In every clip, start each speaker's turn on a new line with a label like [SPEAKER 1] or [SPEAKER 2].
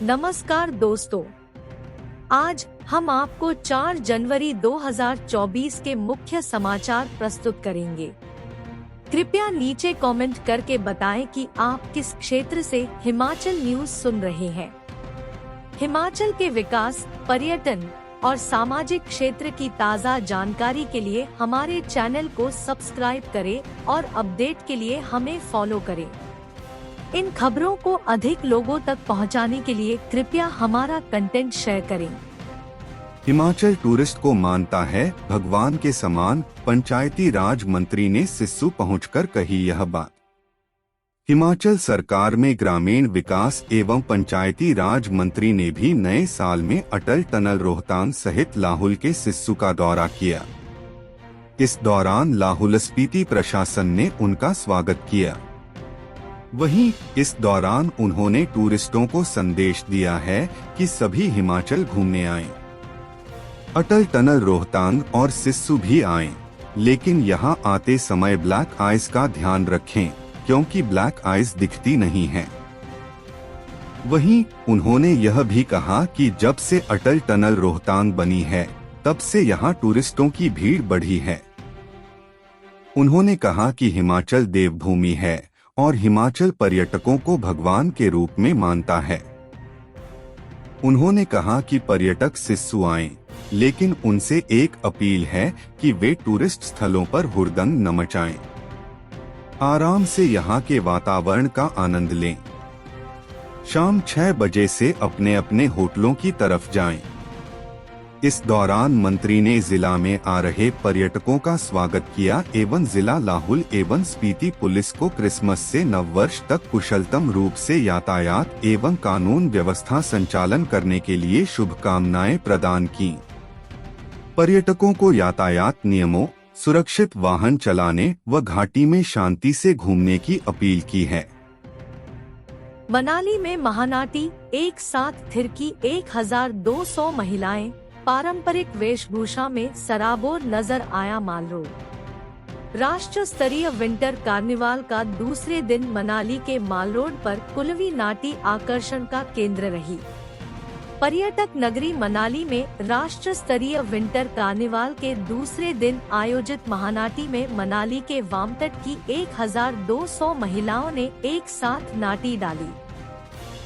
[SPEAKER 1] नमस्कार दोस्तों, आज हम आपको 4 जनवरी 2024 के मुख्य समाचार प्रस्तुत करेंगे। कृपया नीचे कमेंट करके बताएं कि आप किस क्षेत्र से हिमाचल न्यूज सुन रहे हैं। हिमाचल के विकास, पर्यटन और सामाजिक क्षेत्र की ताज़ा जानकारी के लिए हमारे चैनल को सब्सक्राइब करें और अपडेट के लिए हमें फॉलो करें। इन खबरों को अधिक लोगों तक पहुंचाने के लिए कृपया हमारा कंटेंट शेयर करें।
[SPEAKER 2] हिमाचल टूरिस्ट को मानता है भगवान के समान, पंचायती राज मंत्री ने सिस्सू पहुंचकर कही यह बात। हिमाचल सरकार में ग्रामीण विकास एवं पंचायती राज मंत्री ने भी नए साल में अटल टनल रोहतांग सहित लाहुल के सिस्सू का दौरा किया। इस दौरान लाहुल स्पीति प्रशासन ने उनका स्वागत किया। वहीं इस दौरान उन्होंने टूरिस्टों को संदेश दिया है कि सभी हिमाचल घूमने आएं। अटल टनल रोहतांग और सिस्सू भी आएं, लेकिन यहां आते समय ब्लैक आइस का ध्यान रखें, क्योंकि ब्लैक आइस दिखती नहीं है। वहीं उन्होंने यह भी कहा कि जब से अटल टनल रोहतांग बनी है, तब से यहां टूरिस्टों की भीड़ बढ़ी है। उन्होंने कहा कि हिमाचल देवभूमि है और हिमाचल पर्यटकों को भगवान के रूप में मानता है। उन्होंने कहा कि पर्यटक सिस्सू आएं, लेकिन उनसे एक अपील है कि वे टूरिस्ट स्थलों पर हुड़दंग न मचाएं। आराम से यहाँ के वातावरण का आनंद लें। शाम 6 बजे से अपने अपने होटलों की तरफ जाएं। इस दौरान मंत्री ने जिला में आ रहे पर्यटकों का स्वागत किया एवं जिला लाहुल एवं स्पीति पुलिस को क्रिसमस से नववर्ष तक कुशलतम रूप से यातायात एवं कानून व्यवस्था संचालन करने के लिए शुभकामनाएं प्रदान की। पर्यटकों को यातायात नियमों, सुरक्षित वाहन चलाने व घाटी में शांति से घूमने की अपील की है।
[SPEAKER 1] मनाली में महानाटी एक साथ थिरकी 1200 महिलाएं पारंपरिक वेशभूषा में सराबोर नजर आया माल रोड। राष्ट्र स्तरीय विंटर कार्निवाल का दूसरे दिन मनाली के माल रोड पर कुल्लवी नाटी आकर्षण का केंद्र रही। पर्यटक नगरी मनाली में राष्ट्र स्तरीय विंटर कार्निवाल के दूसरे दिन आयोजित महानाटी में मनाली के वामतट की 1200 महिलाओं ने एक साथ नाटी डाली।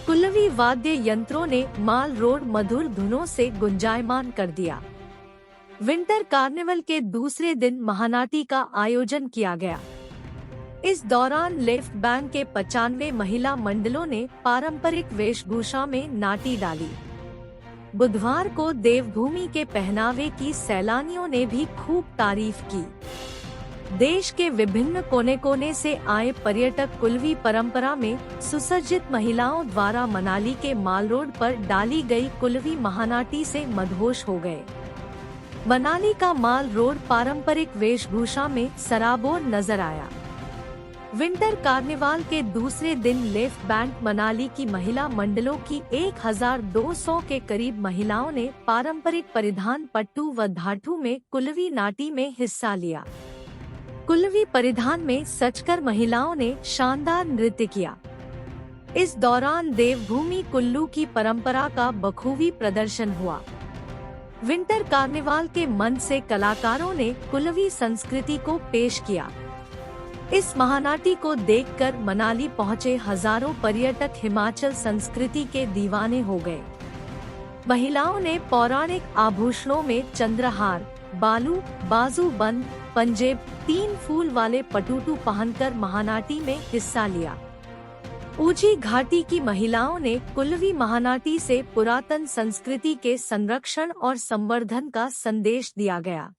[SPEAKER 1] कुल्लवी वाद्य यंत्रों ने माल रोड मधुर धुनों से गुंजायमान कर दिया। विंटर कार्निवल के दूसरे दिन महानाटी का आयोजन किया गया। इस दौरान लेफ्ट बैंक के 95 महिला मंडलों ने पारंपरिक वेशभूषा में नाटी डाली। बुधवार को देवभूमि के पहनावे की सैलानियों ने भी खूब तारीफ की। देश के विभिन्न कोने कोने से आए पर्यटक कुल्लवी परंपरा में सुसज्जित महिलाओं द्वारा मनाली के माल रोड पर डाली गई कुल्लवी महानाटी से मदहोश हो गए। मनाली का माल रोड पारंपरिक वेशभूषा में सराबोर नजर आया। विंटर कार्निवाल के दूसरे दिन लेफ्ट बैंक मनाली की महिला मंडलों की 1200 के करीब महिलाओं ने पारंपरिक परिधान पट्टू व धाटू में कुल्लवी नाटी में हिस्सा लिया। कुल्लवी परिधान में सजकर महिलाओं ने शानदार नृत्य किया। इस दौरान देवभूमि कुल्लू की परंपरा का बखूबी प्रदर्शन हुआ। विंटर कार्निवाल के मंच से कलाकारों ने कुल्लवी संस्कृति को पेश किया। इस महानाटी को देखकर मनाली पहुंचे हजारों पर्यटक हिमाचल संस्कृति के दीवाने हो गए। महिलाओं ने पौराणिक आभूषणों में चंद्रहार, बालू, बाजूबंद, पंजेब, 3 फूल वाले पटुटू पहनकर महानाटी में हिस्सा लिया। ऊंची घाटी की महिलाओं ने कुल्लवी महानाटी से पुरातन संस्कृति के संरक्षण और संवर्धन का संदेश दिया गया।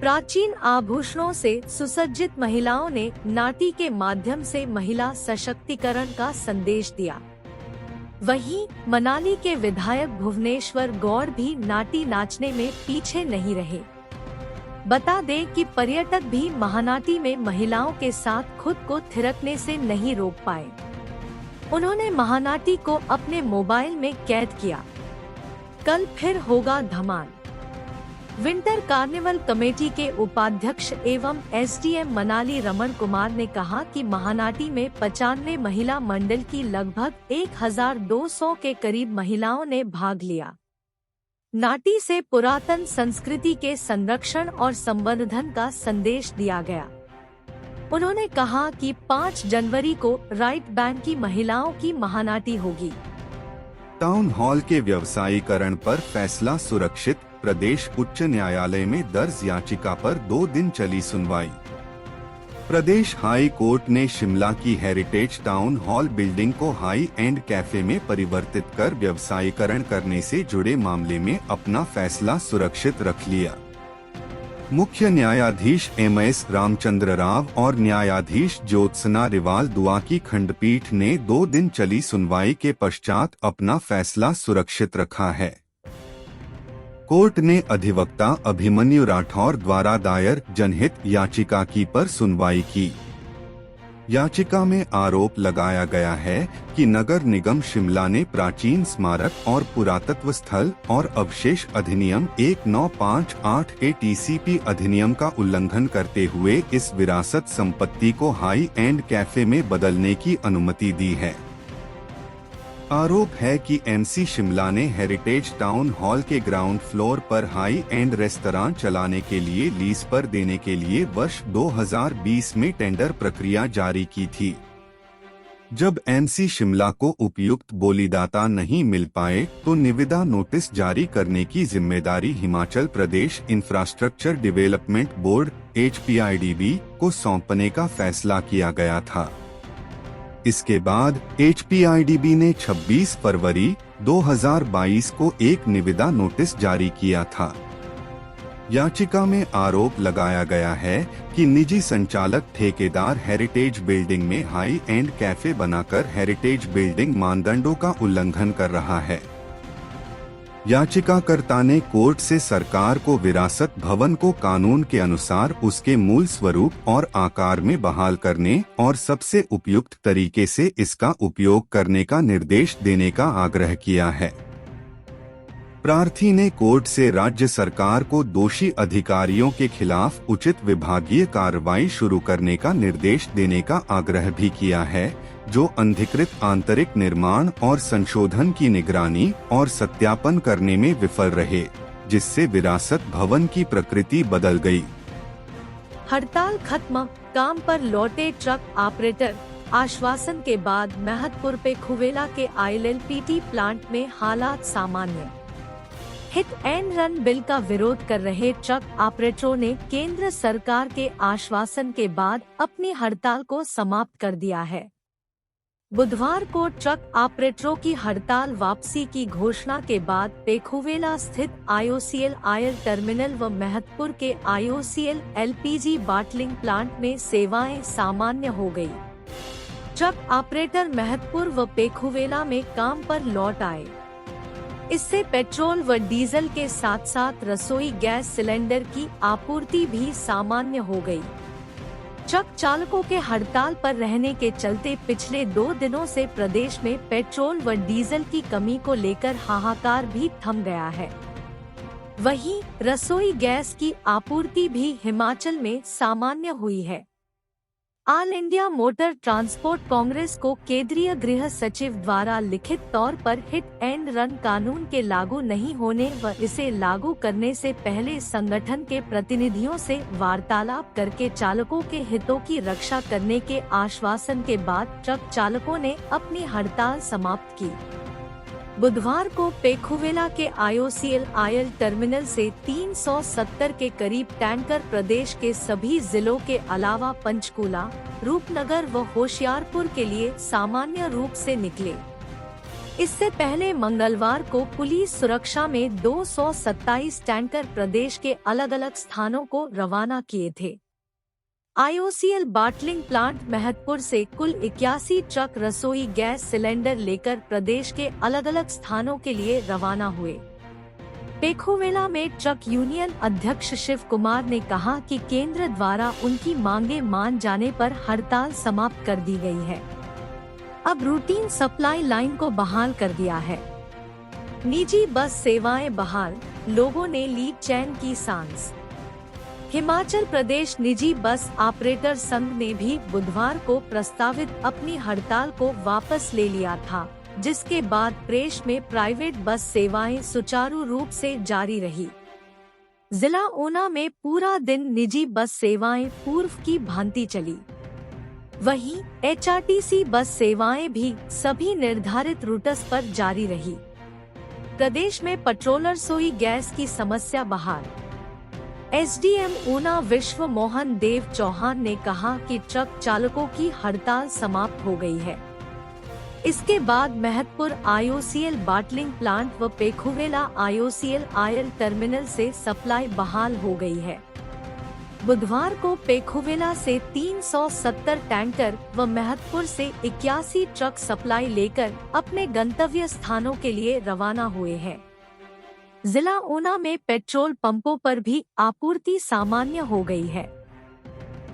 [SPEAKER 1] प्राचीन आभूषणों से सुसज्जित महिलाओं ने नाटी के माध्यम से महिला सशक्तिकरण का संदेश दिया। वहीं मनाली के विधायक भुवनेश्वर गौड़ भी नाटी नाचने में पीछे नहीं रहे। बता दें कि पर्यटक भी महानाटी में महिलाओं के साथ खुद को थिरकने से नहीं रोक पाए। उन्होंने महानाटी को अपने मोबाइल में कैद किया। कल फिर होगा धमाल। विंटर कार्निवल कमेटी के उपाध्यक्ष एवं एसडीएम मनाली रमन कुमार ने कहा कि महानाटी में 95 महिला मंडल की लगभग 1200 के करीब महिलाओं ने भाग लिया। नाटी से पुरातन संस्कृति के संरक्षण और संवर्धन का संदेश दिया गया। उन्होंने कहा कि 5 जनवरी को राइट बैंक की महिलाओं की महानाटी होगी।
[SPEAKER 2] टाउन हॉल के व्यवसायीकरण पर फैसला सुरक्षित। प्रदेश उच्च न्यायालय में दर्ज याचिका पर 2 दिन चली सुनवाई। प्रदेश हाई कोर्ट ने शिमला की हेरिटेज टाउन हॉल बिल्डिंग को हाई एंड कैफे में परिवर्तित कर व्यवसायीकरण करने से जुड़े मामले में अपना फैसला सुरक्षित रख लिया। मुख्य न्यायाधीश एमएस रामचंद्र राव और न्यायाधीश ज्योत्सना रिवाल दुआ की खंडपीठ ने 2 दिन चली सुनवाई के पश्चात अपना फैसला सुरक्षित रखा है। कोर्ट ने अधिवक्ता अभिमन्यु राठौर द्वारा दायर जनहित याचिका की पर सुनवाई की। याचिका में आरोप लगाया गया है कि नगर निगम शिमला ने प्राचीन स्मारक और पुरातत्व स्थल और अवशेष अधिनियम 1958 के टीसीपी अधिनियम का उल्लंघन करते हुए इस विरासत संपत्ति को हाई एंड कैफे में बदलने की अनुमति दी है। आरोप है कि एमसी शिमला ने हेरिटेज टाउन हॉल के ग्राउंड फ्लोर पर हाई एंड रेस्तरां चलाने के लिए लीज पर देने के लिए वर्ष 2020 में टेंडर प्रक्रिया जारी की थी। जब एमसी शिमला को उपयुक्त बोलीदाता नहीं मिल पाए तो निविदा नोटिस जारी करने की जिम्मेदारी Himachal Pradesh infrastructure development board HPIDB को सौंपने का फैसला किया गया था। इसके बाद HPIDB ने 26 फरवरी 2022 को एक निविदा नोटिस जारी किया था। याचिका में आरोप लगाया गया है कि निजी संचालक ठेकेदार हेरिटेज बिल्डिंग में हाई एंड कैफे बनाकर हेरिटेज बिल्डिंग मानदंडों का उल्लंघन कर रहा है। याचिकाकर्ता ने कोर्ट से सरकार को विरासत भवन को कानून के अनुसार उसके मूल स्वरूप और आकार में बहाल करने और सबसे उपयुक्त तरीके से इसका उपयोग करने का निर्देश देने का आग्रह किया है। प्रार्थी ने कोर्ट से राज्य सरकार को दोषी अधिकारियों के खिलाफ उचित विभागीय कार्रवाई शुरू करने का निर्देश देने का आग्रह भी किया है, जो अनधिकृत आंतरिक निर्माण और संशोधन की निगरानी और सत्यापन करने में विफल रहे, जिससे विरासत भवन की प्रकृति बदल गई।
[SPEAKER 1] हड़ताल खत्म, काम पर लौटे ट्रक ऑपरेटर। आश्वासन के बाद महतपुर पेखुवेला के ILLPT प्लांट में हालात सामान्य। हिट एंड रन बिल का विरोध कर रहे ट्रक ऑपरेटरों ने केंद्र सरकार के आश्वासन के बाद अपनी हड़ताल को समाप्त कर दिया है। बुधवार को ट्रक ऑपरेटरों की हड़ताल वापसी की घोषणा के बाद पेखुवेला स्थित IOCL ऑयल टर्मिनल व महतपुर के IOCL LPG बॉटलिंग प्लांट में सेवाएं सामान्य हो गई। ट्रक ऑपरेटर महतपुर व पेखुवेला में काम पर लौट आए। इससे पेट्रोल व डीजल के साथ साथ रसोई गैस सिलेंडर की आपूर्ति भी सामान्य हो गई। ट्रक चालकों के हड़ताल पर रहने के चलते पिछले 2 दिनों से प्रदेश में पेट्रोल व डीजल की कमी को लेकर हाहाकार भी थम गया है। वहीं रसोई गैस की आपूर्ति भी हिमाचल में सामान्य हुई है। All India motor transport Congress को केंद्रीय गृह सचिव द्वारा लिखित तौर पर हिट एंड रन कानून के लागू नहीं होने व इसे लागू करने से पहले संगठन के प्रतिनिधियों से वार्तालाप करके चालकों के हितों की रक्षा करने के आश्वासन के बाद ट्रक चालकों ने अपनी हड़ताल समाप्त की। बुधवार को पेखुवेला के IOCL ऑयल टर्मिनल से 370 के करीब टैंकर प्रदेश के सभी जिलों के अलावा पंचकूला, रूपनगर व होशियारपुर के लिए सामान्य रूप से निकले। इससे पहले मंगलवार को पुलिस सुरक्षा में 227 टैंकर प्रदेश के अलग अलग स्थानों को रवाना किए थे। IOCL बॉटलिंग प्लांट महतपुर से कुल 81 ट्रक रसोई गैस सिलेंडर लेकर प्रदेश के अलग अलग स्थानों के लिए रवाना हुए। पेखुवेला में ट्रक यूनियन अध्यक्ष शिव कुमार ने कहा कि केंद्र द्वारा उनकी मांगे मान जाने पर हड़ताल समाप्त कर दी गई है। अब रूटीन सप्लाई लाइन को बहाल कर दिया है। निजी बस सेवाएं बहाल। लोगों ने ली चैन की सांस। हिमाचल प्रदेश निजी बस ऑपरेटर संघ ने भी बुधवार को प्रस्तावित अपनी हड़ताल को वापस ले लिया था, जिसके बाद प्रदेश में प्राइवेट बस सेवाएं सुचारू रूप से जारी रही। जिला ऊना में पूरा दिन निजी बस सेवाएं पूर्व की भांति चली। वहीं एचआरटीसी बस सेवाएं भी सभी निर्धारित रूट्स पर जारी रही। प्रदेश में पेट्रोल रसोई गैस की समस्या बहाल। एसडीएम ऊना विश्व मोहन देव चौहान ने कहा कि ट्रक चालकों की हड़ताल समाप्त हो गई है। इसके बाद महतपुर आईओसीएल बाटलिंग प्लांट व पेखुवेला आईओसीएल आयल टर्मिनल से सप्लाई बहाल हो गई है। बुधवार को पेखुवेला से 370 टैंकर व महतपुर से 81 ट्रक सप्लाई लेकर अपने गंतव्य स्थानों के लिए रवाना हुए हैं। जिला ऊना में पेट्रोल पंपों पर भी आपूर्ति सामान्य हो गई है।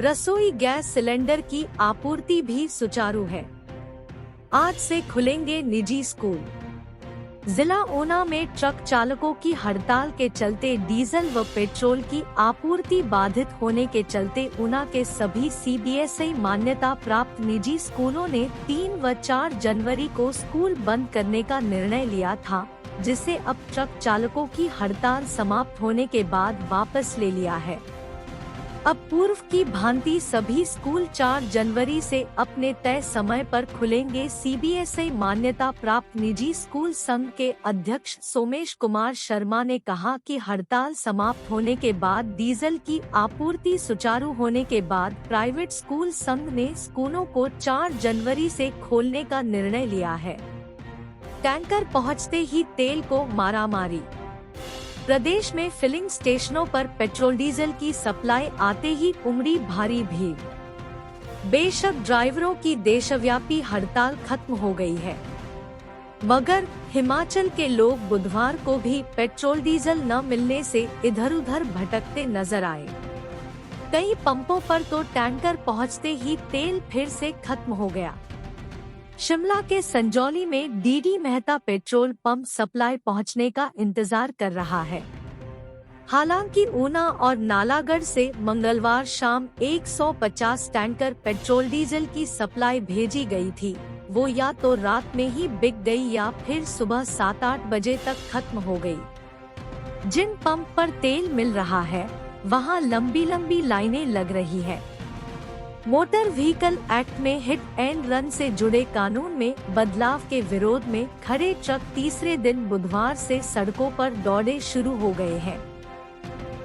[SPEAKER 1] रसोई गैस सिलेंडर की आपूर्ति भी सुचारू है। आज से खुलेंगे निजी स्कूल। जिला ऊना में ट्रक चालकों की हड़ताल के चलते डीजल व पेट्रोल की आपूर्ति बाधित होने के चलते ऊना के सभी सीबीएसई मान्यता प्राप्त निजी स्कूलों ने 3 व 4 जनवरी को स्कूल बंद करने का निर्णय लिया था, जिसे अब ट्रक चालकों की हड़ताल समाप्त होने के बाद वापस ले लिया है। अब पूर्व की भांति सभी स्कूल 4 जनवरी से अपने तय समय पर खुलेंगे। सीबीएसई मान्यता प्राप्त निजी स्कूल संघ के अध्यक्ष सोमेश कुमार शर्मा ने कहा कि हड़ताल समाप्त होने के बाद डीजल की आपूर्ति सुचारू होने के बाद प्राइवेट स्कूल संघ ने स्कूलों को 4 जनवरी से खोलने का निर्णय लिया है। टैंकर पहुंचते ही तेल को मारामारी। प्रदेश में फिलिंग स्टेशनों पर पेट्रोल डीजल की सप्लाई आते ही उमड़ी भारी भीड़। बेशक ड्राइवरों की देशव्यापी हड़ताल खत्म हो गई है, मगर हिमाचल के लोग बुधवार को भी पेट्रोल डीजल न मिलने से इधर-उधर भटकते नजर आए। कई पंपों पर तो टैंकर पहुंचते ही तेल फिर से खत्म हो गया। शिमला के संजौली में DD Mehta petrol pump supply पहुंचने का इंतजार कर रहा है। हालांकि ऊना और नालागढ़ से मंगलवार शाम 150 टैंकर पेट्रोल डीजल की सप्लाई भेजी गई थी। वो या तो रात में ही बिक गई या फिर सुबह 7-8 बजे तक खत्म हो गई। जिन पंप पर तेल मिल रहा है, वहां लंबी लंबी लाइनें लग रही है। मोटर व्हीकल एक्ट में हिट एंड रन से जुड़े कानून में बदलाव के विरोध में खड़े ट्रक तीसरे दिन बुधवार से सड़कों पर दौड़े शुरू हो गए हैं।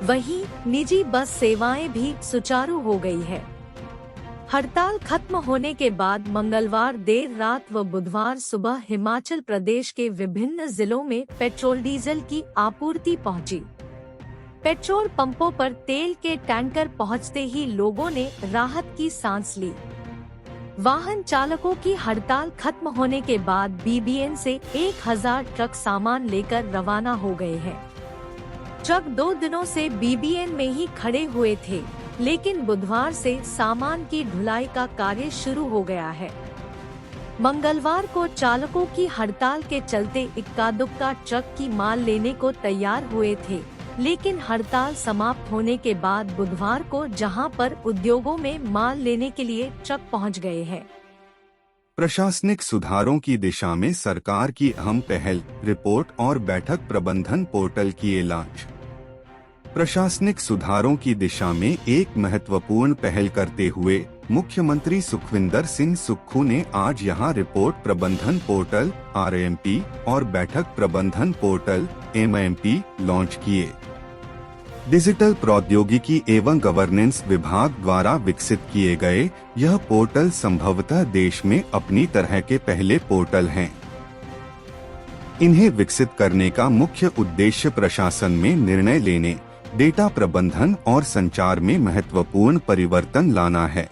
[SPEAKER 1] वहीं निजी बस सेवाएं भी सुचारू हो गई है। हड़ताल खत्म होने के बाद मंगलवार देर रात व बुधवार सुबह हिमाचल प्रदेश के विभिन्न जिलों में पेट्रोल डीजल की आपूर्ति पहुंची। पेट्रोल पंपों पर तेल के टैंकर पहुंचते ही लोगों ने राहत की सांस ली। वाहन चालकों की हड़ताल खत्म होने के बाद बीबीएन से 1000 ट्रक सामान लेकर रवाना हो गए हैं। ट्रक 2 दिनों से बीबीएन में ही खड़े हुए थे, लेकिन बुधवार से सामान की ढुलाई का कार्य शुरू हो गया है। मंगलवार को चालकों की हड़ताल के चलते इक्का-दुक्का ट्रक की माल लेने को तैयार हुए थे, लेकिन हड़ताल समाप्त होने के बाद बुधवार को जहां पर उद्योगों में माल लेने के लिए ट्रक पहुंच गए हैं।
[SPEAKER 2] प्रशासनिक सुधारों की दिशा में सरकार की अहम पहल, रिपोर्ट और बैठक प्रबंधन पोर्टल की लॉन्च। प्रशासनिक सुधारों की दिशा में एक महत्वपूर्ण पहल करते हुए मुख्यमंत्री सुखविंदर सिंह सुक्खू ने आज यहां रिपोर्ट प्रबंधन पोर्टल RMP और बैठक प्रबंधन पोर्टल MMP लॉन्च किए। डिजिटल प्रौद्योगिकी एवं गवर्नेंस विभाग द्वारा विकसित किए गए यह पोर्टल संभवतः देश में अपनी तरह के पहले पोर्टल हैं। इन्हें विकसित करने का मुख्य उद्देश्य प्रशासन में निर्णय लेने, डेटा प्रबंधन और संचार में महत्वपूर्ण परिवर्तन लाना है।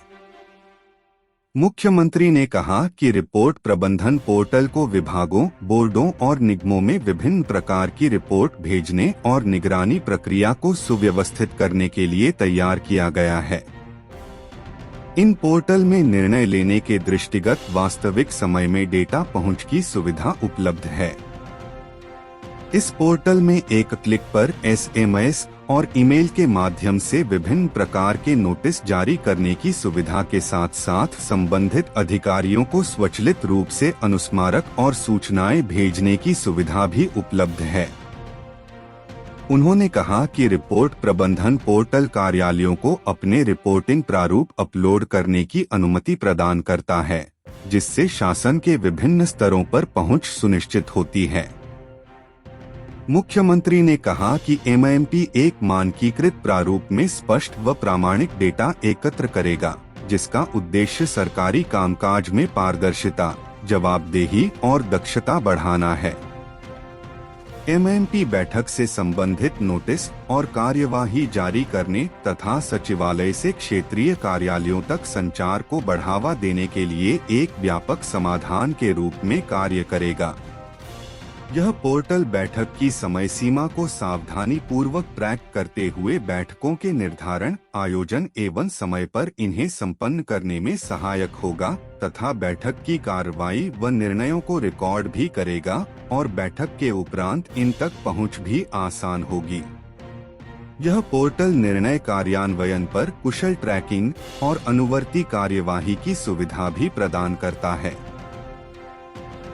[SPEAKER 2] मुख्यमंत्री ने कहा कि रिपोर्ट प्रबंधन पोर्टल को विभागों, बोर्डों और निगमों में विभिन्न प्रकार की रिपोर्ट भेजने और निगरानी प्रक्रिया को सुव्यवस्थित करने के लिए तैयार किया गया है। इन पोर्टल में निर्णय लेने के दृष्टिगत वास्तविक समय में डेटा पहुंच की सुविधा उपलब्ध है। इस पोर्टल में एक क्लिक पर SMS और ईमेल के माध्यम से विभिन्न प्रकार के नोटिस जारी करने की सुविधा के साथ साथ संबंधित अधिकारियों को स्वचालित रूप से अनुस्मारक और सूचनाएं भेजने की सुविधा भी उपलब्ध है। उन्होंने कहा कि रिपोर्ट प्रबंधन पोर्टल कार्यालयों को अपने रिपोर्टिंग प्रारूप अपलोड करने की अनुमति प्रदान करता है, जिससे शासन के विभिन्न स्तरों पर पहुंच सुनिश्चित होती है। मुख्यमंत्री ने कहा कि MIMP एक मानकीकृत प्रारूप में स्पष्ट व प्रामाणिक डेटा एकत्र करेगा, जिसका उद्देश्य सरकारी कामकाज में पारदर्शिता, जवाबदेही और दक्षता बढ़ाना है। MIMP बैठक से संबंधित नोटिस और कार्यवाही जारी करने तथा सचिवालय से क्षेत्रीय कार्यालयों तक संचार को बढ़ावा देने के लिए एक व्यापक समाधान के रूप में कार्य करेगा। यह पोर्टल बैठक की समय सीमा को सावधानी पूर्वक ट्रैक करते हुए बैठकों के निर्धारण, आयोजन एवं समय पर इन्हें संपन्न करने में सहायक होगा तथा बैठक की कार्रवाई व निर्णयों को रिकॉर्ड भी करेगा और बैठक के उपरांत इन तक पहुंच भी आसान होगी। यह पोर्टल निर्णय कार्यान्वयन पर कुशल ट्रैकिंग और अनुवर्ती कार्यवाही की सुविधा भी प्रदान करता है।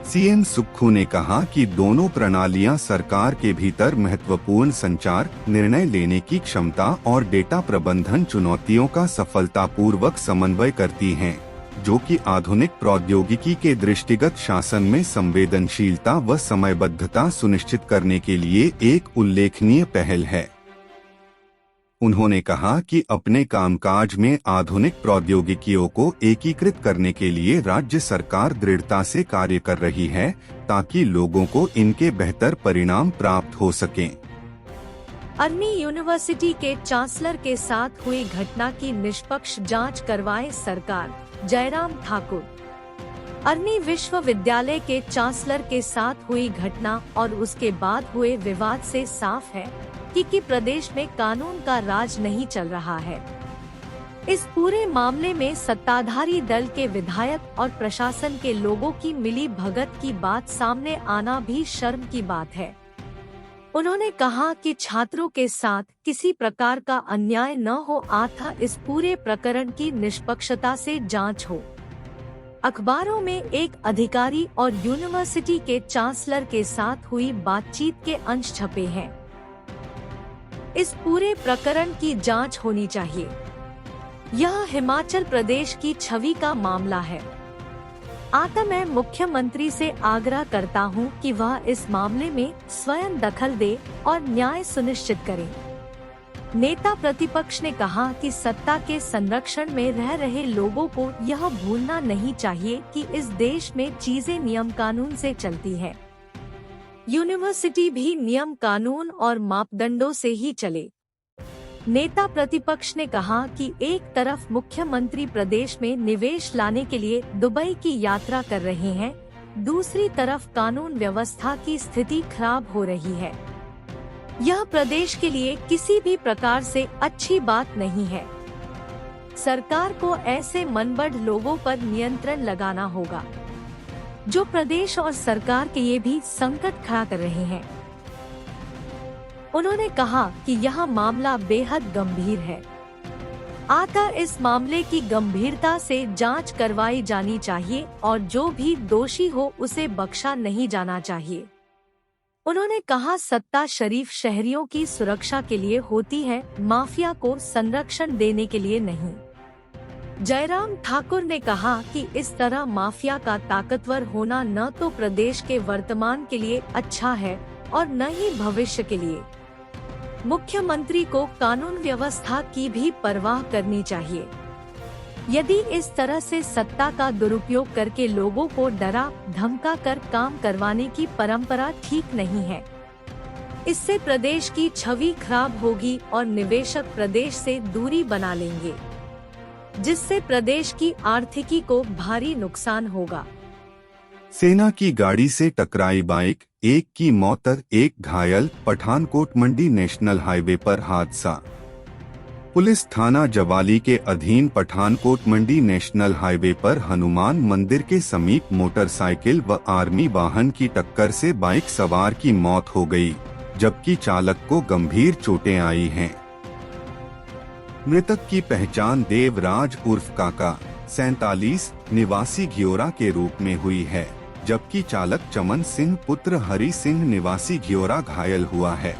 [SPEAKER 2] CM सुक्खू ने कहा कि दोनों प्रणालियां सरकार के भीतर महत्वपूर्ण संचार, निर्णय लेने की क्षमता और डेटा प्रबंधन चुनौतियों का सफलतापूर्वक समन्वय करती हैं, जो कि आधुनिक प्रौद्योगिकी के दृष्टिगत शासन में संवेदनशीलता व समयबद्धता सुनिश्चित करने के लिए एक उल्लेखनीय पहल है। उन्होंने कहा कि अपने कामकाज में आधुनिक प्रौद्योगिकियों को एकीकृत करने के लिए राज्य सरकार दृढ़ता से कार्य कर रही है, ताकि लोगों को इनके बेहतर परिणाम प्राप्त हो सकें।
[SPEAKER 1] अर्नी यूनिवर्सिटी के चांसलर के साथ हुई घटना की निष्पक्ष जांच करवाए सरकार, जयराम ठाकुर। अर्नी विश्वविद्यालय के चांसलर के साथ हुई घटना और उसके बाद हुए विवाद से साफ है कि प्रदेश में कानून का राज नहीं चल रहा है। इस पूरे मामले में सत्ताधारी दल के विधायक और प्रशासन के लोगों की मिली भगत की बात सामने आना भी शर्म की बात है। उन्होंने कहा कि छात्रों के साथ किसी प्रकार का अन्याय न हो अतः इस पूरे प्रकरण की निष्पक्षता से जांच हो। अखबारों में एक अधिकारी और यूनिवर्सिटी के चांसलर के साथ हुई बातचीत के अंश छपे हैं। इस पूरे प्रकरण की जांच होनी चाहिए। यह हिमाचल प्रदेश की छवि का मामला है। अतः मैं मुख्यमंत्री से आग्रह करता हूं कि वह इस मामले में स्वयं दखल दे और न्याय सुनिश्चित करें। नेता प्रतिपक्ष ने कहा कि सत्ता के संरक्षण में रह रहे लोगों को यह भूलना नहीं चाहिए कि इस देश में चीजें नियम कानून से चलती हैं। यूनिवर्सिटी भी नियम कानून और मापदंडों से ही चले। नेता प्रतिपक्ष ने कहा कि एक तरफ मुख्यमंत्री प्रदेश में निवेश लाने के लिए दुबई की यात्रा कर रहे हैं, दूसरी तरफ कानून व्यवस्था की स्थिति खराब हो रही है। यह प्रदेश के लिए किसी भी प्रकार से अच्छी बात नहीं है। सरकार को ऐसे मनबढ़ लोगों पर नियंत्रण लगाना होगा, जो प्रदेश और सरकार के ये भी संकट खड़ा कर रहे हैं। उन्होंने कहा कि यह मामला बेहद गंभीर है, अतः इस मामले की गंभीरता से जांच करवाई जानी चाहिए और जो भी दोषी हो उसे बख्शा नहीं जाना चाहिए। उन्होंने कहा सत्ता शरीफ शहरियों की सुरक्षा के लिए होती है, माफिया को संरक्षण देने के लिए नहीं। जयराम ठाकुर ने कहा कि इस तरह माफिया का ताकतवर होना न तो प्रदेश के वर्तमान के लिए अच्छा है और न ही भविष्य के लिए। मुख्यमंत्री को कानून व्यवस्था की भी परवाह करनी चाहिए। यदि इस तरह से सत्ता का दुरुपयोग करके लोगों को डरा धमका कर काम करवाने की परंपरा ठीक नहीं है। इससे प्रदेश की छवि खराब होगी और निवेशक प्रदेश से दूरी बना लेंगे, जिससे प्रदेश की आर्थिकी को भारी नुकसान होगा।
[SPEAKER 2] सेना की गाड़ी से टकराई बाइक, एक की मौत, एक घायल। पठानकोट मंडी नेशनल हाईवे पर हादसा। पुलिस थाना जवाली के अधीन पठानकोट मंडी नेशनल हाईवे पर हनुमान मंदिर के समीप मोटरसाइकिल व आर्मी वाहन की टक्कर से बाइक सवार की मौत हो गई, जबकि चालक को गंभीर चोटें आई हैं। मृतक की पहचान देवराज उर्फ काका 47 निवासी घियोरा के रूप में हुई है, जबकि चालक चमन सिंह पुत्र हरि सिंह निवासी घियोरा घायल हुआ है।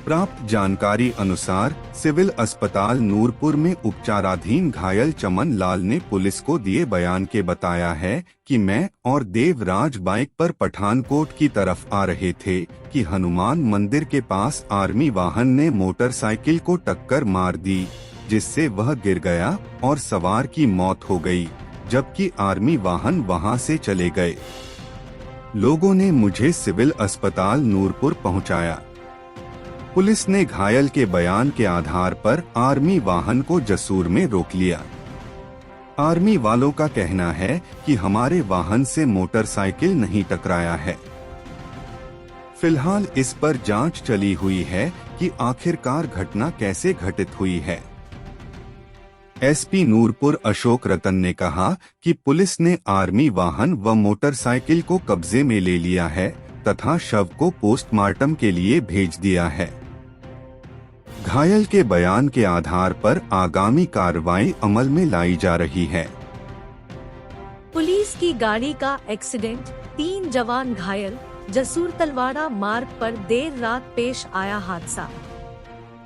[SPEAKER 2] प्राप्त जानकारी अनुसार सिविल अस्पताल नूरपुर में उपचाराधीन घायल चमन लाल ने पुलिस को दिए बयान के बताया है कि मैं और देवराज बाइक पर पठानकोट की तरफ आ रहे थे कि हनुमान मंदिर के पास आर्मी वाहन ने मोटरसाइकिल को टक्कर मार दी, जिससे वह गिर गया और सवार की मौत हो गई, जबकि आर्मी वाहन वहां से चले गए। लोगों ने मुझे सिविल अस्पताल नूरपुर पहुंचाया। पुलिस ने घायल के बयान के आधार पर आर्मी वाहन को जसूर में रोक लिया। आर्मी वालों का कहना है कि हमारे वाहन से मोटरसाइकिल नहीं टकराया है। फिलहाल इस पर जांच चली हुई है कि आखिरकार घटना कैसे घटित हुई है। एसपी नूरपुर अशोक रतन ने कहा कि पुलिस ने आर्मी वाहन व मोटरसाइकिल को कब्जे में ले लिया है तथा शव को पोस्टमार्टम के लिए भेज दिया है। घायल के बयान के आधार पर आगामी कार्रवाई अमल में लाई जा रही है।
[SPEAKER 1] पुलिस की गाड़ी का एक्सीडेंट, 3 जवान घायल। जसूर तलवाड़ा मार्ग पर देर रात पेश आया हादसा।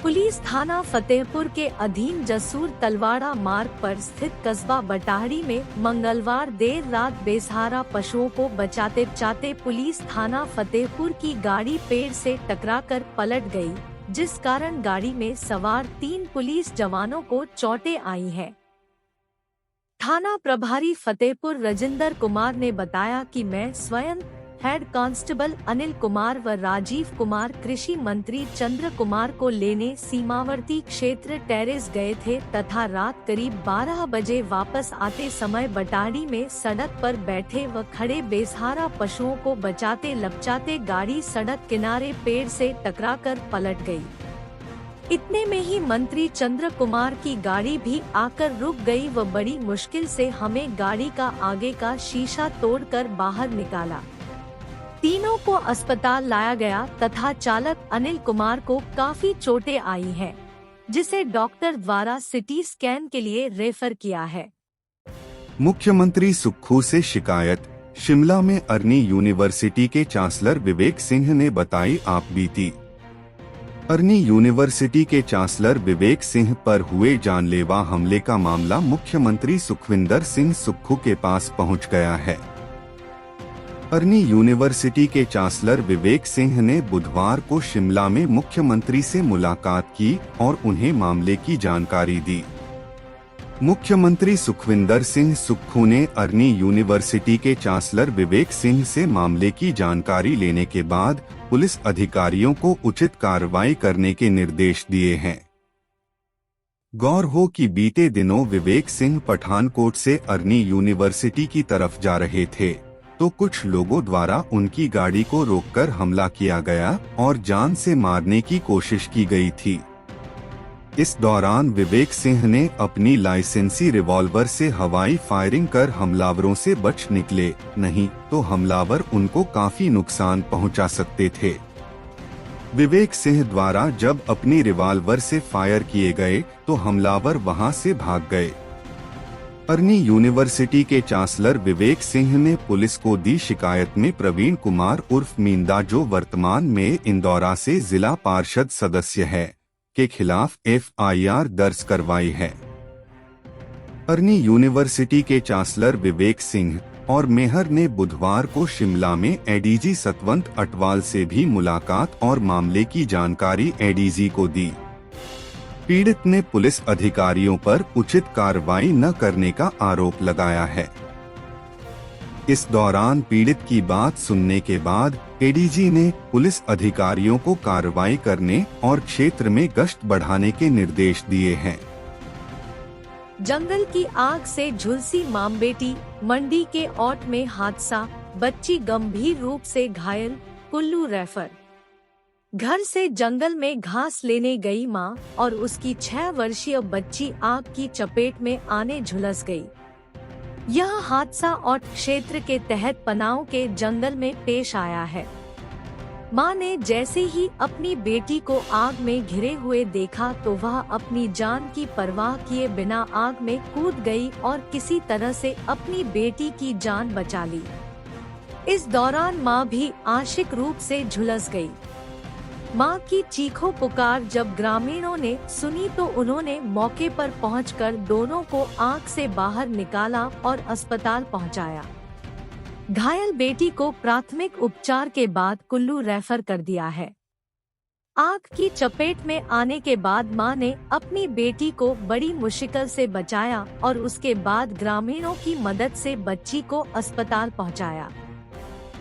[SPEAKER 1] पुलिस थाना फतेहपुर के अधीन जसूर तलवाड़ा मार्ग पर स्थित कस्बा बटाहड़ी में मंगलवार देर रात बेसहारा पशुओं को बचाते बचाते पुलिस थाना फतेहपुर की गाड़ी पेड़ से टकराकर पलट गई, जिस कारण गाड़ी में सवार 3 पुलिस जवानों को चोटें आई हैं। थाना प्रभारी फतेहपुर राजेंद्र कुमार ने बताया कि मैं स्वयं हेड कांस्टेबल अनिल कुमार व राजीव कुमार कृषि मंत्री चंद्र कुमार को लेने सीमावर्ती क्षेत्र टेरेस गए थे तथा रात करीब 12 बजे वापस आते समय बटाहड़ी में सड़क पर बैठे व खड़े बेसहारा पशुओं को बचाते लपचाते गाड़ी सड़क किनारे पेड़ से टकराकर पलट गई। इतने में ही मंत्री चंद्र कुमार की गाड़ी भी आकर रुक गई व बड़ी मुश्किल से हमें गाड़ी का आगे का शीशा तोड़कर बाहर निकाला। तीनों को अस्पताल लाया गया तथा चालक अनिल कुमार को काफी चोटें आई हैं, जिसे डॉक्टर द्वारा सिटी स्कैन के लिए रेफर किया है।
[SPEAKER 2] मुख्यमंत्री सुक्खू से शिकायत। शिमला में अर्नी यूनिवर्सिटी के चांसलर विवेक सिंह ने बताई आप बीती। अर्नी यूनिवर्सिटी के चांसलर विवेक सिंह पर हुए जानलेवा हमले का मामला मुख्यमंत्री सुखविंदर सिंह सुक्खू के पास पहुंच गया है। अर्नी यूनिवर्सिटी के चांसलर विवेक सिंह ने बुधवार को शिमला में मुख्यमंत्री से मुलाकात की और उन्हें मामले की जानकारी दी। मुख्यमंत्री सुखविंदर सिंह सुक्खू ने अर्नी यूनिवर्सिटी के चांसलर विवेक सिंह से मामले की जानकारी लेने के बाद पुलिस अधिकारियों को उचित कार्रवाई करने के निर्देश दिए हैं। गौर हो कि बीते दिनों विवेक सिंह पठानकोट से अर्नी यूनिवर्सिटी की तरफ जा रहे थे तो कुछ लोगों द्वारा उनकी गाड़ी को रोककर हमला किया गया और जान से मारने की कोशिश की गई थी। इस दौरान विवेक सिंह ने अपनी लाइसेंसी रिवॉल्वर से हवाई फायरिंग कर हमलावरों से बच निकले, नहीं तो हमलावर उनको काफी नुकसान पहुंचा सकते थे। विवेक सिंह द्वारा जब अपनी रिवॉल्वर से फायर किए गए तो हमलावर वहां से भाग गए। अर्नी यूनिवर्सिटी के चांसलर विवेक सिंह ने पुलिस को दी शिकायत में प्रवीण कुमार उर्फ मींदा, जो वर्तमान में इंदौरा से जिला पार्षद सदस्य है, के खिलाफ FIR दर्ज करवाई है। अर्नी यूनिवर्सिटी के चांसलर विवेक सिंह और मेहर ने बुधवार को शिमला में ADG सतवंत अटवाल से भी मुलाकात और मामले की जानकारी ADG को दी। पीड़ित ने पुलिस अधिकारियों पर उचित कार्रवाई न करने का आरोप लगाया है। इस दौरान पीड़ित की बात सुनने के बाद ADG ने पुलिस अधिकारियों को कार्रवाई करने और क्षेत्र में गश्त बढ़ाने के निर्देश दिए हैं।
[SPEAKER 1] जंगल की आग से झुलसी मामबेटी। मंडी के औट में हादसा, बच्ची गंभीर रूप से घायल, कुल्लू रेफर। घर से जंगल में घास लेने गई मां और उसकी 6 वर्षीय बच्ची आग की चपेट में आने झुलस गई। यह हादसा औट क्षेत्र के तहत पनाव के जंगल में पेश आया है। मां ने जैसे ही अपनी बेटी को आग में घिरे हुए देखा तो वह अपनी जान की परवाह किए बिना आग में कूद गई और किसी तरह से अपनी बेटी की जान बचा ली। इस दौरान मां भी आंशिक रूप से झुलस गई। मां की चीखों पुकार जब ग्रामीणों ने सुनी तो उन्होंने मौके पर पहुंचकर दोनों को आग से बाहर निकाला और अस्पताल पहुंचाया। घायल बेटी को प्राथमिक उपचार के बाद कुल्लू रेफर कर दिया है। आग की चपेट में आने के बाद मां ने अपनी बेटी को बड़ी मुश्किल से बचाया और उसके बाद ग्रामीणों की मदद से बच्ची को अस्पताल पहुंचाया।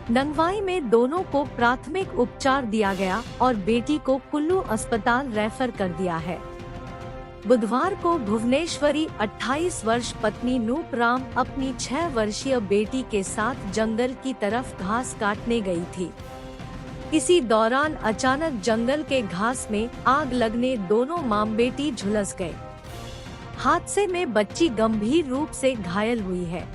[SPEAKER 1] नंगवाई में दोनों को प्राथमिक उपचार दिया गया और बेटी को कुल्लू अस्पताल रेफर कर दिया है। बुधवार को भुवनेश्वरी 28 वर्ष पत्नी नूप राम अपनी 6 वर्षीय बेटी के साथ जंगल की तरफ घास काटने गई थी। इसी दौरान अचानक जंगल के घास में आग लगने दोनों मां बेटी झुलस गए। हादसे में बच्ची गंभीर रूप से घायल हुई है।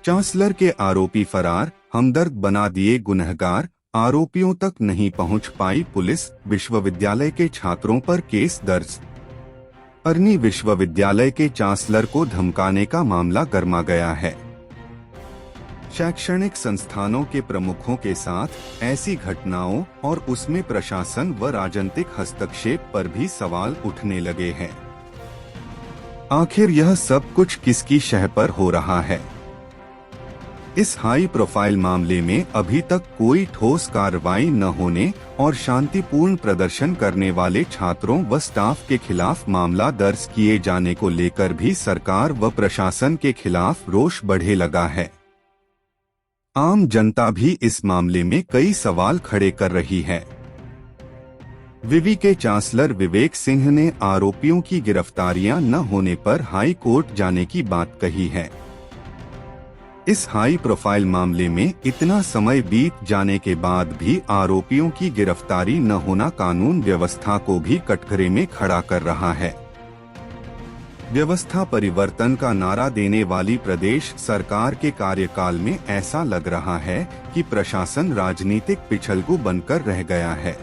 [SPEAKER 2] चांसलर के आरोपी फरार, हमदर्द बना दिए गुनहगार, आरोपियों तक नहीं पहुंच पाई पुलिस, विश्वविद्यालय के छात्रों पर केस दर्ज। अरनी विश्वविद्यालय के चांसलर को धमकाने का मामला गरमा गया है। शैक्षणिक संस्थानों के प्रमुखों के साथ ऐसी घटनाओं और उसमें प्रशासन व राजनीतिक हस्तक्षेप पर भी सवाल उठने लगे हैं। आखिर यह सब कुछ किसकी शह पर हो रहा है? इस हाई प्रोफाइल मामले में अभी तक कोई ठोस कार्रवाई न होने और शांतिपूर्ण प्रदर्शन करने वाले छात्रों व स्टाफ के खिलाफ मामला दर्ज किए जाने को लेकर भी सरकार व प्रशासन के खिलाफ रोष बढ़े लगा है। आम जनता भी इस मामले में कई सवाल खड़े कर रही है। विवि के चांसलर विवेक सिंह ने आरोपियों की गिरफ्तारियां न होने पर हाई कोर्ट जाने की बात कही है। इस हाई प्रोफाइल मामले में इतना समय बीत जाने के बाद भी आरोपियों की गिरफ्तारी न होना कानून व्यवस्था को भी कटघरे में खड़ा कर रहा है। व्यवस्था परिवर्तन का नारा देने वाली प्रदेश सरकार के कार्यकाल में ऐसा लग रहा है कि प्रशासन राजनीतिक पिछलगू बनकर रह गया है।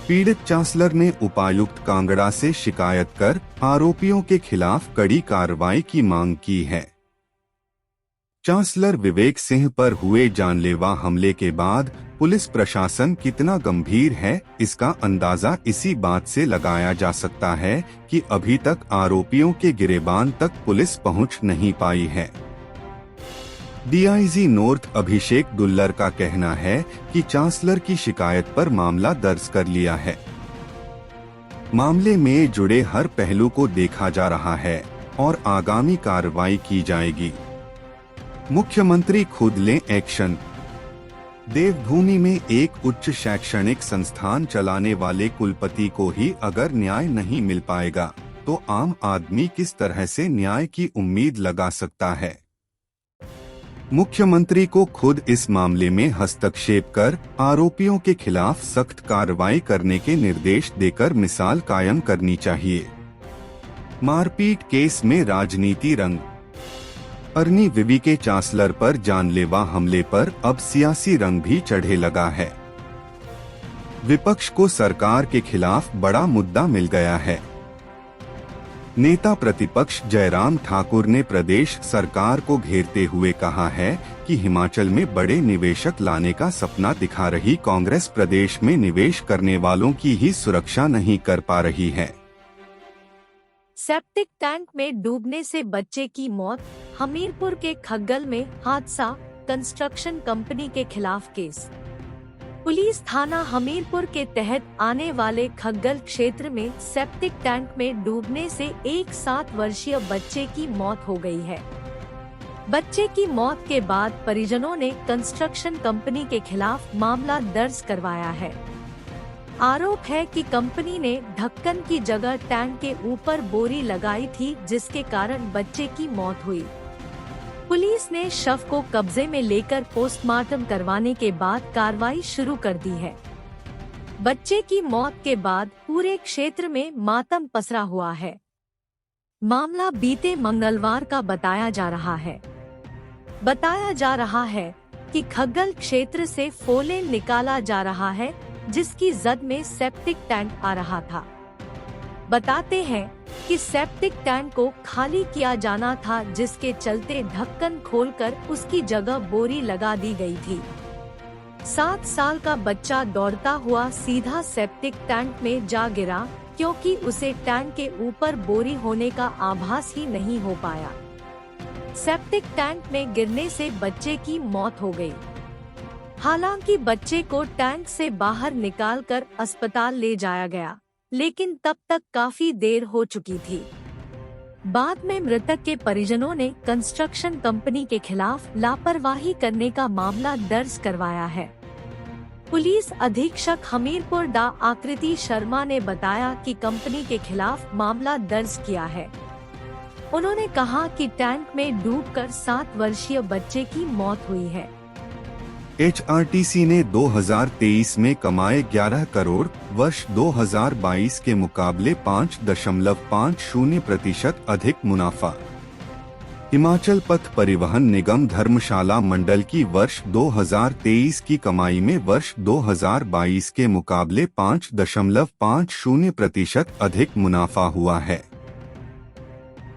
[SPEAKER 2] पीड़ित चांसलर ने उपायुक्त कांगड़ा से शिकायत कर आरोपियों के खिलाफ कड़ी कार्रवाई की मांग की है। चांसलर विवेक सिंह पर हुए जानलेवा हमले के बाद पुलिस प्रशासन कितना गंभीर है, इसका अंदाजा इसी बात से लगाया जा सकता है कि अभी तक आरोपियों के गिरेबान तक पुलिस पहुंच नहीं पाई है। डीआईजी नॉर्थ अभिषेक दुल्लर का कहना है कि चांसलर की शिकायत पर मामला दर्ज कर लिया है। मामले में जुड़े हर पहलू को देखा जा रहा है और आगामी कार्रवाई की जाएगी। मुख्यमंत्री खुद लें एक्शन। देवभूमि में एक उच्च शैक्षणिक संस्थान चलाने वाले कुलपति को ही अगर न्याय नहीं मिल पाएगा तो आम आदमी किस तरह से न्याय की उम्मीद लगा सकता है? मुख्यमंत्री को खुद इस मामले में हस्तक्षेप कर आरोपियों के खिलाफ सख्त कार्रवाई करने के निर्देश देकर मिसाल कायम करनी चाहिए। मारपीट केस में राजनीति रंग। अरनी विवि के चांसलर पर जानलेवा हमले पर अब सियासी रंग भी चढ़े लगा है। विपक्ष को सरकार के खिलाफ बड़ा मुद्दा मिल गया है। नेता प्रतिपक्ष जयराम ठाकुर ने प्रदेश सरकार को घेरते हुए कहा है कि हिमाचल में बड़े निवेशक लाने का सपना दिखा रही कांग्रेस प्रदेश में निवेश करने वालों की ही सुरक्षा नहीं कर पा रही है।
[SPEAKER 1] सेप्टिक टैंक में डूबने से बच्चे की मौत। हमीरपुर के खग्गल में हादसा, कंस्ट्रक्शन कंपनी के खिलाफ केस। पुलिस थाना हमीरपुर के तहत आने वाले खग्गल क्षेत्र में सेप्टिक टैंक में डूबने से एक 7 वर्षीय बच्चे की मौत हो गई है। बच्चे की मौत के बाद परिजनों ने कंस्ट्रक्शन कंपनी के खिलाफ मामला दर्ज करवाया है। आरोप है कि कंपनी ने ढक्कन की जगह टैंक के ऊपर बोरी लगाई थी, जिसके कारण बच्चे की मौत हुई। पुलिस ने शव को कब्जे में लेकर पोस्टमार्टम करवाने के बाद कार्रवाई शुरू कर दी है। बच्चे की मौत के बाद पूरे क्षेत्र में मातम पसरा हुआ है। मामला बीते मंगलवार का बताया जा रहा है। बताया जा रहा है कि खग्गल क्षेत्र से फोलेन निकाला जा रहा है, जिसकी जद में सेप्टिक टैंक आ रहा था। बताते हैं कि सेप्टिक टैंक को खाली किया जाना था, जिसके चलते ढक्कन खोलकर उसकी जगह बोरी लगा दी गई थी। 7 साल का बच्चा दौड़ता हुआ सीधा सेप्टिक टैंक में जा गिरा, क्योंकि उसे टैंक के ऊपर बोरी होने का आभास ही नहीं हो पाया। सेप्टिक टैंक में गिरने से बच्चे की मौत हो गई। हालांकि बच्चे को टैंक से बाहर निकालकर अस्पताल ले जाया गया, लेकिन तब तक काफी देर हो चुकी थी। बाद में मृतक के परिजनों ने कंस्ट्रक्शन कंपनी के खिलाफ लापरवाही करने का मामला दर्ज करवाया है। पुलिस अधीक्षक हमीरपुर डा आकृति शर्मा ने बताया कि कंपनी के खिलाफ मामला दर्ज किया है। उन्होंने कहा कि टैंक में डूबकर 7 वर्षीय बच्चे की मौत हुई है।
[SPEAKER 2] HRTC ने 2023 में कमाए 11 करोड़, वर्ष 2022 के मुकाबले 5.50% अधिक मुनाफा। हिमाचल पथ परिवहन निगम धर्मशाला मंडल की वर्ष 2023 की कमाई में वर्ष 2022 के मुकाबले 5.50% अधिक मुनाफा हुआ है।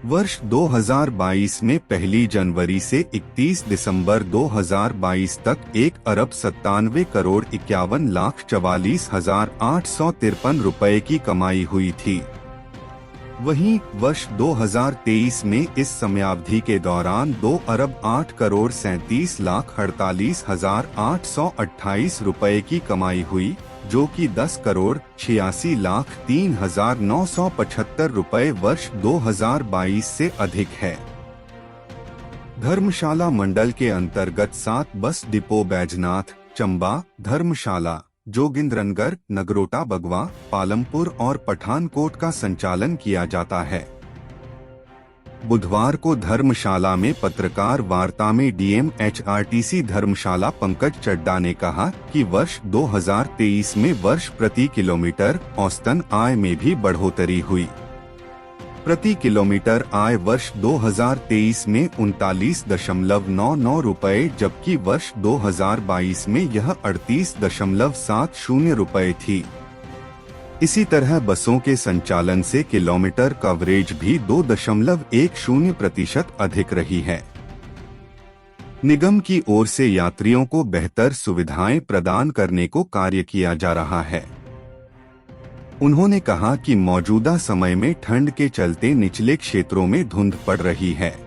[SPEAKER 2] वर्ष 2022 में 1 जनवरी से 31 दिसंबर 2022 तक 1,97 करोड़ 51,44,853 रुपए की कमाई हुई थी। वहीं वर्ष 2023 में इस समयावधि के दौरान 2,08 करोड़ 37,48,828 रुपए की कमाई हुई, जो कि 10 करोड़ 86,03,975 रुपए वर्ष 2022 से अधिक है। धर्मशाला मंडल के अंतर्गत 7 बस डिपो बैजनाथ, चंबा, धर्मशाला, जोगिंद्रनगर, नगरोटा, बगवा, पालमपुर और पठानकोट का संचालन किया जाता है। बुधवार को धर्मशाला में पत्रकार वार्ता में डीएम HRTC धर्मशाला पंकज चड्डा ने कहा कि वर्ष 2023 में वर्ष प्रति किलोमीटर औसतन आय में भी बढ़ोतरी हुई। प्रति किलोमीटर आय वर्ष 2023 में 39.99 रुपए, जबकि वर्ष 2022 में यह 38.70 रुपए थी। इसी तरह बसों के संचालन से किलोमीटर कवरेज भी 2.10% अधिक रही है। निगम की ओर से यात्रियों को बेहतर सुविधाएं प्रदान करने को कार्य किया जा रहा है। उन्होंने कहा कि मौजूदा समय में ठंड के चलते निचले क्षेत्रों में धुंध पड़ रही है।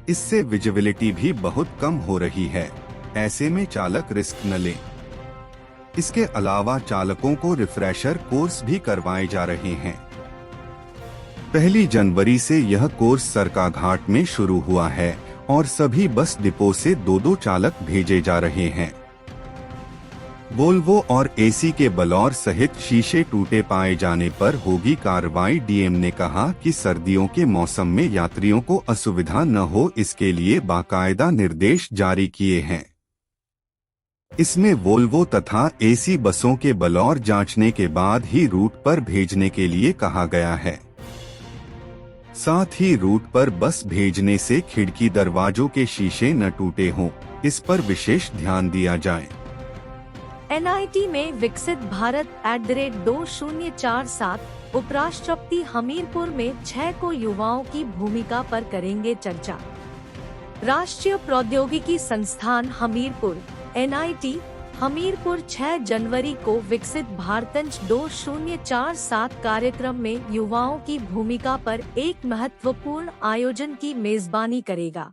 [SPEAKER 2] इससे विजिबिलिटी भी बहुत कम हो रही है। ऐसे में चालक रिस्क न लें। इसके अलावा चालकों को रिफ्रेशर कोर्स भी करवाए जा रहे हैं। 1 जनवरी से यह कोर्स सरकाघाट में शुरू हुआ है और सभी बस डिपो से 2-2 चालक भेजे जा रहे हैं। वोल्वो और AC के बलौर सहित शीशे टूटे पाए जाने पर होगी कार्रवाई। डीएम ने कहा कि सर्दियों के मौसम में यात्रियों को असुविधा न हो, इसके लिए बाकायदा निर्देश जारी किए हैं। इसमें वोल्वो तथा AC बसों के बलौर जांचने के बाद ही रूट पर भेजने के लिए कहा गया है। साथ ही रूट पर बस भेजने से खिड़की दरवाजों के शीशे न टूटे हों, इस पर विशेष ध्यान दिया जाए।
[SPEAKER 1] NIT में विकसित भारत @2047 उपराष्ट्रपति हमीरपुर में 6 को युवाओं की भूमिका पर करेंगे चर्चा। राष्ट्रीय प्रौद्योगिकी संस्थान हमीरपुर NIT हमीरपुर 6 जनवरी को विकसित भारत 2047 कार्यक्रम में युवाओं की भूमिका पर एक महत्वपूर्ण आयोजन की मेजबानी करेगा।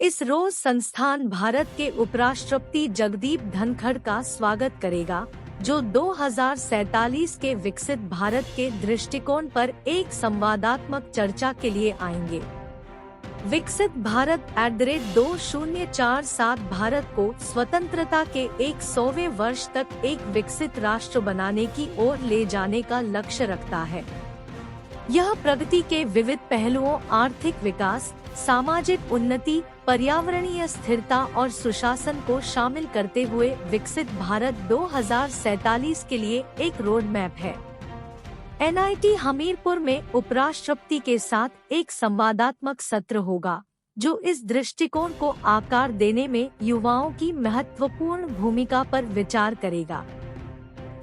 [SPEAKER 1] इस रोज संस्थान भारत के उपराष्ट्रपति जगदीप धनखड़ का स्वागत करेगा, जो 2047 के विकसित भारत के दृष्टिकोण पर एक संवादात्मक चर्चा के लिए आएंगे। विकसित भारत @2047 भारत को स्वतंत्रता के 100वें वर्ष तक एक विकसित राष्ट्र बनाने की ओर ले जाने का लक्ष्य रखता है। यह प्रगति के विविध पहलुओं, आर्थिक विकास, सामाजिक उन्नति, पर्यावरणीय स्थिरता और सुशासन को शामिल करते हुए विकसित भारत 2047 के लिए एक रोड मैप है। NIT हमीरपुर में उपराष्ट्रपति के साथ एक संवादात्मक सत्र होगा, जो इस दृष्टिकोण को आकार देने में युवाओं की महत्वपूर्ण भूमिका पर विचार करेगा।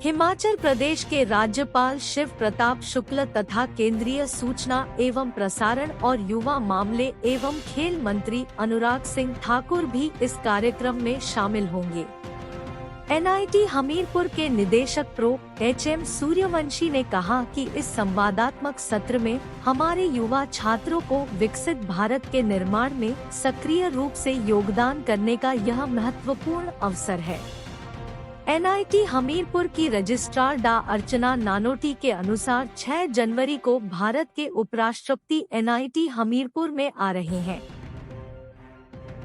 [SPEAKER 1] हिमाचल प्रदेश के राज्यपाल शिव प्रताप शुक्ल तथा केंद्रीय सूचना एवं प्रसारण और युवा मामले एवं खेल मंत्री अनुराग सिंह ठाकुर भी इस कार्यक्रम में शामिल होंगे। NIT हमीरपुर के निदेशक प्रो HM सूर्यवंशी ने कहा कि इस संवादात्मक सत्र में हमारे युवा छात्रों को विकसित भारत के निर्माण में सक्रिय रूप से योगदान करने का यह महत्वपूर्ण अवसर है। NIT हमीरपुर की रजिस्ट्रार डा अर्चना नानोटी के अनुसार 6 जनवरी को भारत के उपराष्ट्रपति NIT हमीरपुर में आ रहे हैं।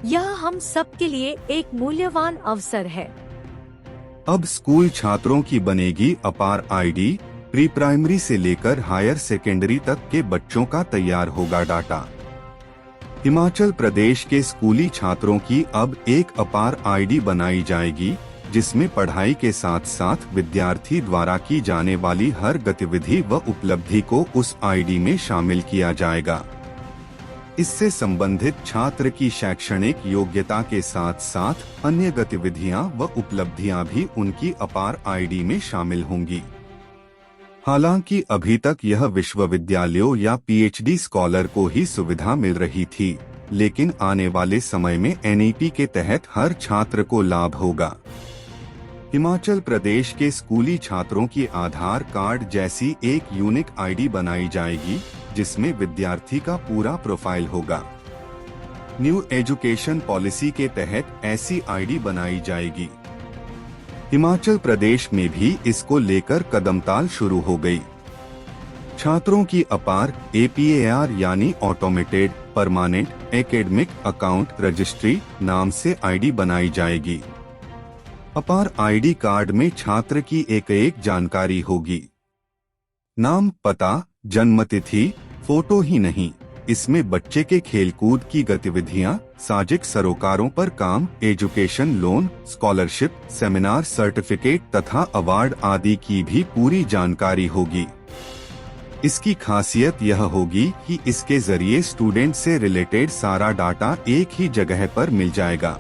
[SPEAKER 1] यह हम सब के लिए एक मूल्यवान अवसर है।
[SPEAKER 2] अब स्कूल छात्रों की बनेगी अपार ID, प्री प्राइमरी से लेकर हायर सेकेंडरी तक के बच्चों का तैयार होगा डाटा। हिमाचल प्रदेश के स्कूली छात्रों की अब एक अपार ID बनाई जाएगी, जिसमें पढ़ाई के साथ साथ विद्यार्थी द्वारा की जाने वाली हर गतिविधि व उपलब्धि को उस ID में शामिल किया जाएगा। इससे संबंधित छात्र की शैक्षणिक योग्यता के साथ साथ अन्य गतिविधियां व उपलब्धियां भी उनकी अपार ID में शामिल होंगी। हालांकि अभी तक यह विश्वविद्यालयों या PhD स्कॉलर को ही सुविधा मिल रही थी, लेकिन आने वाले समय में NEP के तहत हर छात्र को लाभ होगा। हिमाचल प्रदेश के स्कूली छात्रों की आधार कार्ड जैसी एक यूनिक ID बनाई जाएगी, जिसमें विद्यार्थी का पूरा प्रोफाइल होगा। न्यू एजुकेशन पॉलिसी के तहत ऐसी ID बनाई जाएगी। हिमाचल प्रदेश में भी इसको लेकर कदमताल शुरू हो गई। छात्रों की अपार APAR यानी automated permanent academic account registry नाम से ID बनाई जाएगी। अपार ID कार्ड में छात्र की एक जानकारी होगी। नाम, पता, जन्मतिथि, फोटो ही नहीं, इसमें बच्चे के खेलकूद की गतिविधियां, सामाजिक सरोकारों पर काम, education loan, scholarship, seminar certificate तथा अवार्ड आदि की भी पूरी जानकारी होगी। इसकी खासियत यह होगी कि इसके जरिए स्टूडेंट से रिलेटेड सारा डाटा एक ही जगह पर मिल जाएगा।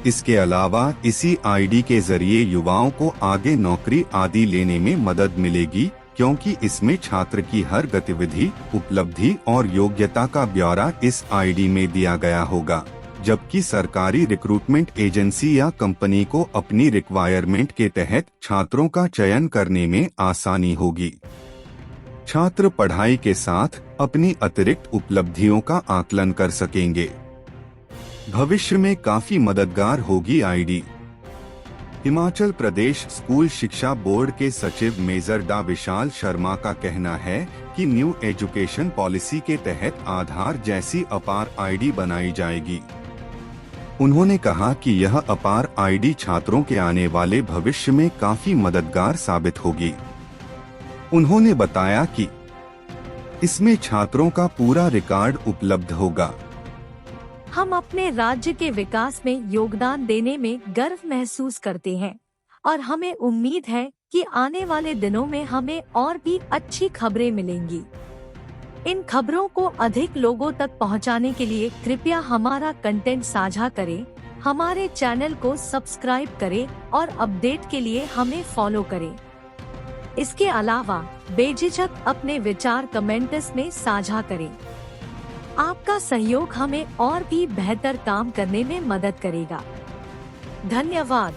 [SPEAKER 2] इसके अलावा इसी ID के जरिए युवाओं को आगे नौकरी आदि लेने में मदद मिलेगी, क्योंकि इसमें छात्र की हर गतिविधि, उपलब्धि और योग्यता का ब्यौरा इस ID में दिया गया होगा, जबकि सरकारी रिक्रूटमेंट एजेंसी या कंपनी को अपनी रिक्वायरमेंट के तहत छात्रों का चयन करने में आसानी होगी। छात्र पढ़ाई के साथ अपनी अतिरिक्त उपलब्धियों का आकलन कर सकेंगे। भविष्य में काफी मददगार होगी ID। हिमाचल प्रदेश स्कूल शिक्षा बोर्ड के सचिव मेजर डा विशाल शर्मा का कहना है कि न्यू एजुकेशन पॉलिसी के तहत आधार जैसी अपार ID बनाई जाएगी। उन्होंने कहा कि यह अपार ID छात्रों के आने वाले भविष्य में काफी मददगार साबित होगी। उन्होंने बताया कि इसमें छात्रों का पूरा रिकॉर्ड उपलब्ध होगा।
[SPEAKER 1] हम अपने राज्य के विकास में योगदान देने में गर्व महसूस करते हैं और हमें उम्मीद है कि आने वाले दिनों में हमें और भी अच्छी खबरें मिलेंगी। इन खबरों को अधिक लोगों तक पहुंचाने के लिए कृपया हमारा कंटेंट साझा करें, हमारे चैनल को सब्सक्राइब करें और अपडेट के लिए हमें फॉलो करें। इसके अलावा बेझिझक अपने विचार कमेंट्स में साझा करें। आपका सहयोग हमें और भी बेहतर काम करने में मदद करेगा। धन्यवाद।